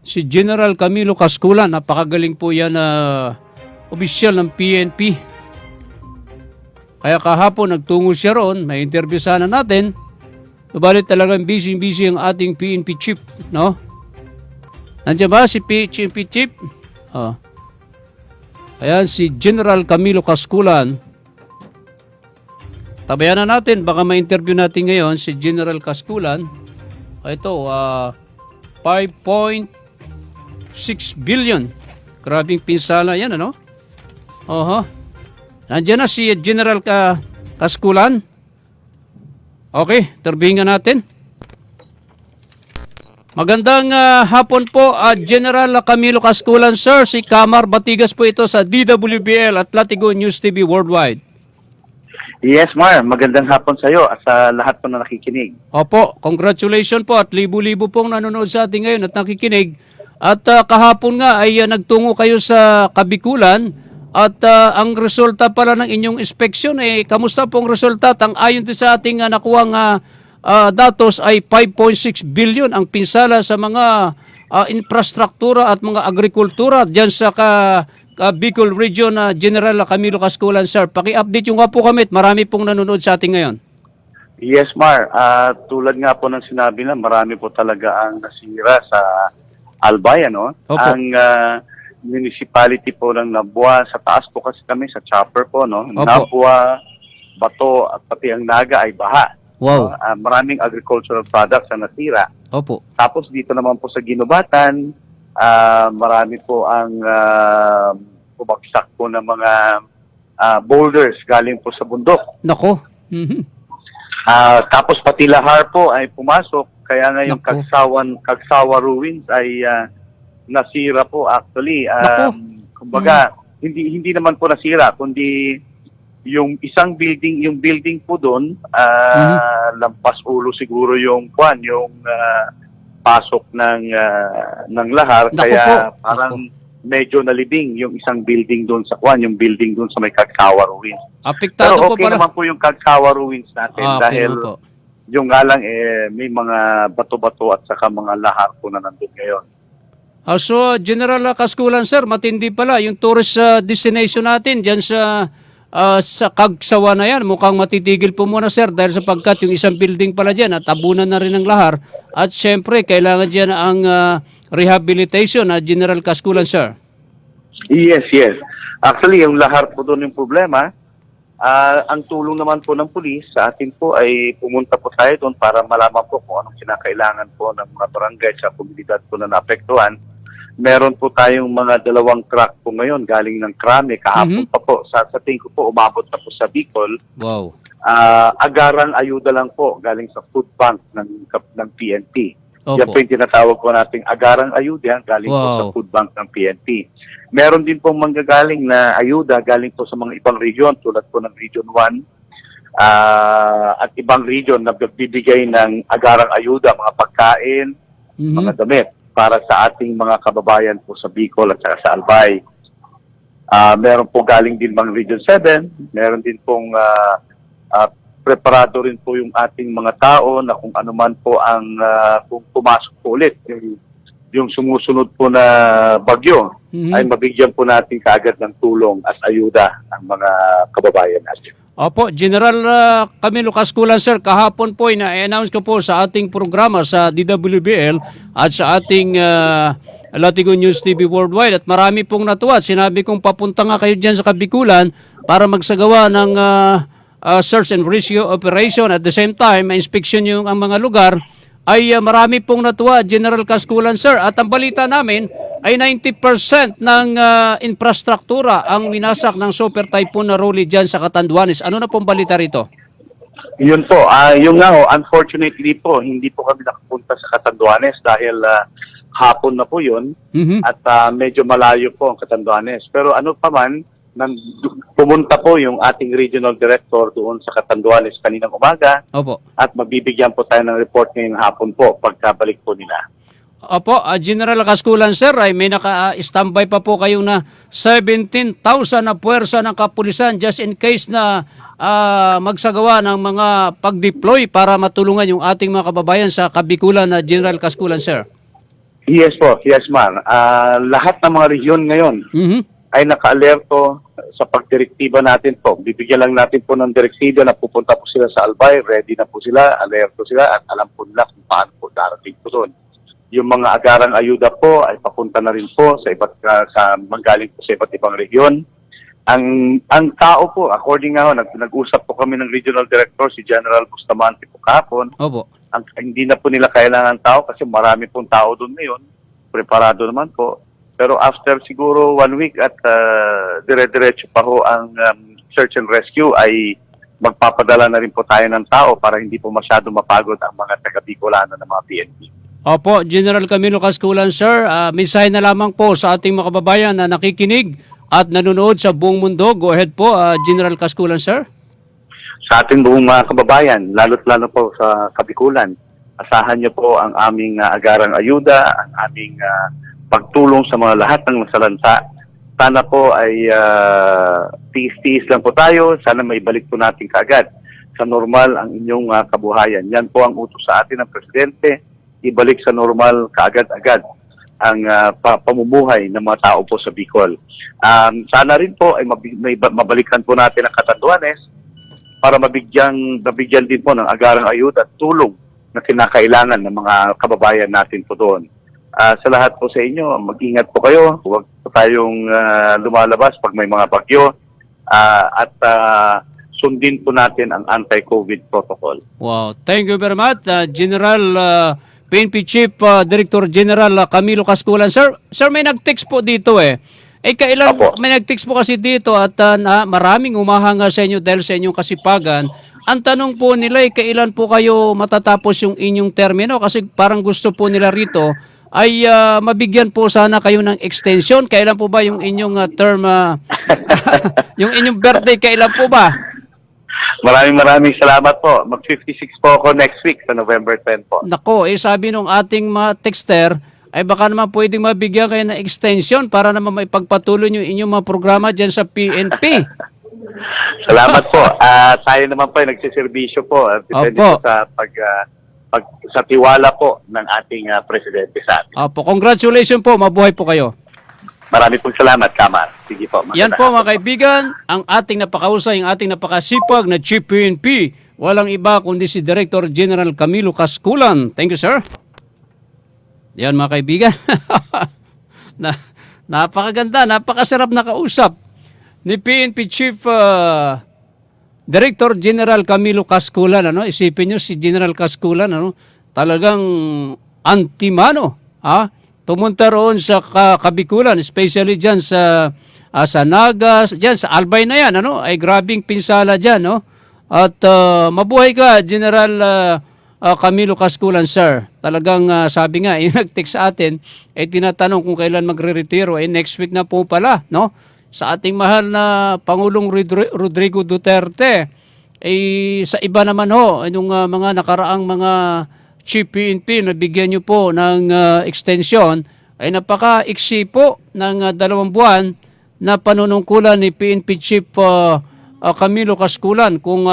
si General Camilo Casculan. Napakagaling po yan na opisyal ng PNP. Kaya kahapon nagtungo siya roon, may interview sana natin. Subalit talagang busy ang ating PNP chief, no? Nandiyan ba si PNP chief? Ayan si General Camilo Casculan. Tabayan na natin, baka ma-interview natin ngayon si General Casculan. Ito, 5.6 billion. Grabing pinsala yan, ano? Nandiyan na si General Casculan. Okay, terbihingan natin. Magandang hapon po, General Camilo Casculan, sir. Si Kamar Batigas po ito sa DWBL at Latigo News TV Worldwide. Yes, Mar. Magandang hapon sa iyo at sa lahat po na nakikinig. Opo, congratulations po at libu-libo pong nanonood sa atin ngayon at nakikinig. At kahapon nga ay nagtungo kayo sa Kabikulan at ang resulta pala ng inyong inspeksyon kamusta pong resulta? Ayon din sa ating nakuhang datos ay 5.6 billion ang pinsala sa mga infrastruktura at mga agrikultura diyan sa Bicol Region General Camilo Casculan, sir. Paki-update yung nga po kami at marami pong nanonood sa atin ngayon. Yes, Mar. Tulad nga po ng sinabi na marami po talaga ang nasira sa Albay, ano? Opo. Ang municipality po ng Nabua, sa taas po kasi kami sa chopper po, no? Opo. Nabua, Bato at pati ang Naga ay baha. Wow. No? Maraming agricultural products ang nasira. Opo. Tapos dito naman po sa Ginubatan, marami po ang bumagsak po ng mga boulders galing po sa bundok. Nako. Tapos pati Lahar po ay pumasok, kaya ngayon Naku. Kagsawa ruins ay nasira po actually. Naku. Kumbaga, hindi naman po nasira, kundi yung isang building, yung building po doon, lampas ulo siguro yung pasok ng Lahar. Naku Kaya po. parang medyo nalibing yung isang building doon sa yung building doon sa may Kagsawa ruins. Apektado Pero po okay pala. naman po yung Kagsawa ruins natin Okay dahil naman po. yung nga lang may mga bato-bato at saka mga lahar po na nandun ngayon. So, General Casculan, sir, matindi pala yung tourist destination natin dyan sa Kagsawa na yan. Mukhang matitigil po muna, sir, dahil sapagkat yung isang building pala dyan at tabunan na rin ng lahar. At syempre, kailangan dyan ang rehabilitation, General Casculan, sir. Yes. Actually, yung lahar po doon yung problema. Ang tulong naman po ng pulis sa atin po ay pumunta po tayo doon para malaman po kung anong kinakailangan po ng mga barangay sa komunidad po na naapektuhan. Meron po tayong mga 2 truck po ngayon galing ng Krame. Kahapon pa po, sa tingin ko po, umabot na po sa Bicol. Wow. Agarang ayuda lang po galing sa food bank ng PNP. Opo. Yan po yung tinatawag po nating agarang ayuda galing po sa food bank ng PNP. Meron din pong manggagaling na ayuda galing po sa mga ibang region tulad po ng Region 1 at ibang region na bibigay ng agarang ayuda, mga pagkain, mga damit para sa ating mga kababayan po sa Bicol at sa Albay. Meron po galing din mga Region 7, meron din pong preparado rin po yung ating mga tao na kung ano man po ang kung pumasok po ulit yung sumusunod po na bagyo ay mabigyan po natin kaagad ng tulong at ayuda ang mga kababayan natin. Opo, General Camilo Casculan, sir, kahapon po ina-announce ko po sa ating programa sa DWBL at sa ating Latigo News TV Worldwide at marami pong natuwa. Sinabi kong papunta nga kayo dyan sa Kabikulan para magsagawa ng search and rescue operation. At the same time, ma-inspection yung ang mga lugar ay marami pong natuwa, General Casculan, sir. At ang balita namin ay 90% ng infrastruktura ang winasak ng Super Typhoon na Rolly dyan sa Catanduanes. Ano na pong balita rito? Yun po, yung nga unfortunately po, hindi po kami nakapunta sa Catanduanes dahil hapon na po yun at medyo malayo po ang Catanduanes. Pero ano pa man, pumunta po yung ating regional director doon sa Catanduanes kaninang umaga. Opo. At mabibigyan po tayo ng report ngayong hapon po pagkabalik po nila. Opo, General Casculan, sir, ay may naka-standby pa po kayong na 17,000 na puwersa ng kapulisan just in case na magsagawa ng mga pag-deploy para matulungan yung ating mga kababayan sa Kabikulan na General Casculan, sir. Yes po, yes ma'am. Lahat ng mga region ngayon Mhm. ay naka-alerto sa pagdirektiba natin po. Bibigyan lang natin po ng direktiba na pupunta po sila sa Albay, ready na po sila, alerto sila at alam po nila kung paano po darating po doon. Yung mga agarang ayuda po ay papunta na rin po sa manggaling po sa iba't ibang region. Ang tao po, according nga ho, nag-usap po kami ng regional director si General Bustamante po kahapon. Opo. Hindi na po nila kailangan tao kasi marami pong tao doon ngayon. Preparado naman po. Pero after siguro 1 week at dire-diretso pa ho ang search and rescue ay magpapadala na rin po tayo ng tao para hindi po masyado mapagod ang mga taga-Bicolano ng mga PNP. Opo, General Camilo Casculan, sir. Mensahe na lamang po sa ating mga kababayan na nakikinig at nanonood sa buong mundo. Go ahead po, General Casculan, sir. Sa ating buong mga kababayan, lalo po sa Kabikulan, asahan niyo po ang aming agarang ayuda, ang aming pagtulong sa mga lahat ng nasalanta. Sana po ay tiis-tiis lang po tayo. Sana may balik po natin kaagad sa normal ang inyong kabuhayan. Yan po ang utos sa atin ng Presidente. Ibalik sa normal kaagad-agad ang pamumuhay ng mga tao po sa Bicol. Sana rin po ay mabalikan po natin ang Catanduanes para mabigyan din po ng agarang ayuda at tulong na kinakailangan ng mga kababayan natin po doon. Sa lahat po sa inyo, mag-ingat po kayo. Huwag po tayong lumalabas pag may mga bagyo at sundin po natin ang anti-COVID protocol. Wow, thank you very much, General PNP Chief Director General Camilo Casculan. Sir, may nag-text po dito kailan Opo. may nag-text po kasi dito at na maraming humahanga sa inyo dahil sa inyong kasipagan. Ang tanong po nila kailan po kayo matatapos yung inyong termino kasi parang gusto po nila rito ay mabigyan po sana kayo ng extension. Kailan po ba yung inyong term, yung inyong birthday, kailan po ba? Maraming salamat po. Mag-56 po ako next week sa November 10 po. Nako, sabi nung ating mga texter, ay baka naman pwedeng mabigyan kayo ng extension para naman maipagpatuloy nyo inyong mga programa dyan sa PNP. Salamat po. Tayo naman po ay nagsiservisyo po. Depende Opo. po sa tiwala po ng ating Presidente sa atin. Opo, congratulations po, mabuhay po kayo. Maraming pong salamat, Kamar. Sige po. Yan po mga kaibigan, ang ating napakausay, ang ating napakasipag na Chief PNP. Walang iba kundi si Director General Camilo Casculan. Thank you, sir. Yan mga kaibigan. Napakaganda, napakasarap na kausap ni PNP Chief Director General Camilo Casculan. Isipin nyo si General Casculan, talagang antimano. Pumunta roon sa Kabikulan, especially dyan sa Nagas, dyan sa Albay na yan, ay grabing pinsala dyan, At mabuhay ka, General Camilo Casculan, sir. Talagang sabi nga, yung nag-text sa atin, tinatanong kung kailan magre-retiro, next week na po pala, Sa ating mahal na Pangulong Rodrigo Duterte, sa iba naman yung mga nakaraang mga Chief PNP na bigyan nyo po ng extension ay napaka-iksi po ng 2 buwan na panunungkulan ni PNP Chief Camilo Casculan. Kung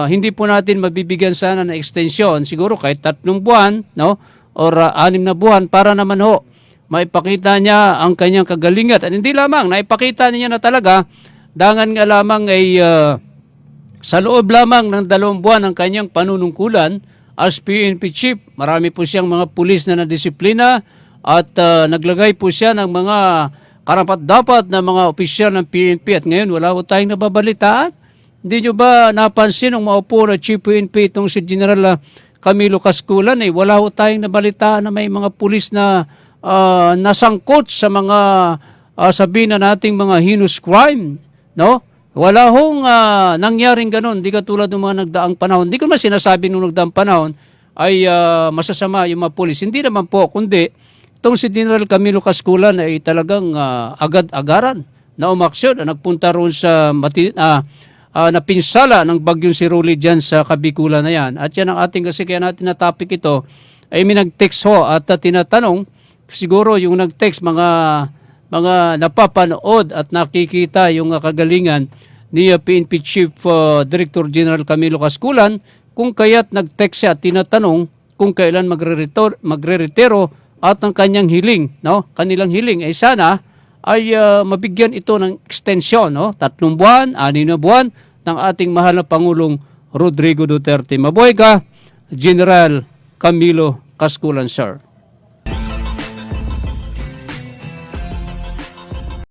hindi po natin mabibigyan sana ng extension, siguro kahit 3 buwan, or 6 na buwan para naman maipakita niya ang kanyang kagalingan. At hindi lamang, naipakita niya na talaga, dangan nga lamang ay sa loob lamang ng 2 buwan ng kanyang panunungkulan as PNP Chief, marami po siyang mga pulis na nadisiplina at naglagay po siya ng mga karapat-dapat na mga opisyal ng PNP at ngayon wala po tayong nababalitaan. Hindi nyo ba napansin nung maupo na Chief PNP itong si General Camilo Casculan wala po tayong nabalitaan na may mga pulis na nasangkot sa mga sabihin na nating mga heinous crime, Wala nangyaring ganun, di katulad ng mga nagdaang panahon. Di ko naman sinasabi nung nagdaang panahon ay masasama yung mga pulis. Hindi naman po, kundi itong si General Camilo Casculan ay talagang agad-agaran na umaksyon. Nagpunta roon sa napinsala ng bagyong si Rolly dyan sa Kabikulan na yan. At yan ang ating kasi kaya natin na topic ito ay may nag-text at tinatanong, siguro yung nag-text mga napapanood at nakikita yung kagalingan ni PNP Chief Director General Camilo Casculan kung kaya't nag-text siya at tinatanong kung kailan magre-retiro at ang kanyang hiling, no? Kanilang hiling ay sana ay mabigyan ito ng extension, no? 3 buwan, 6 na buwan ng ating mahal na Pangulong Rodrigo Duterte. Mabuhay ka, General Camilo Casculan, sir.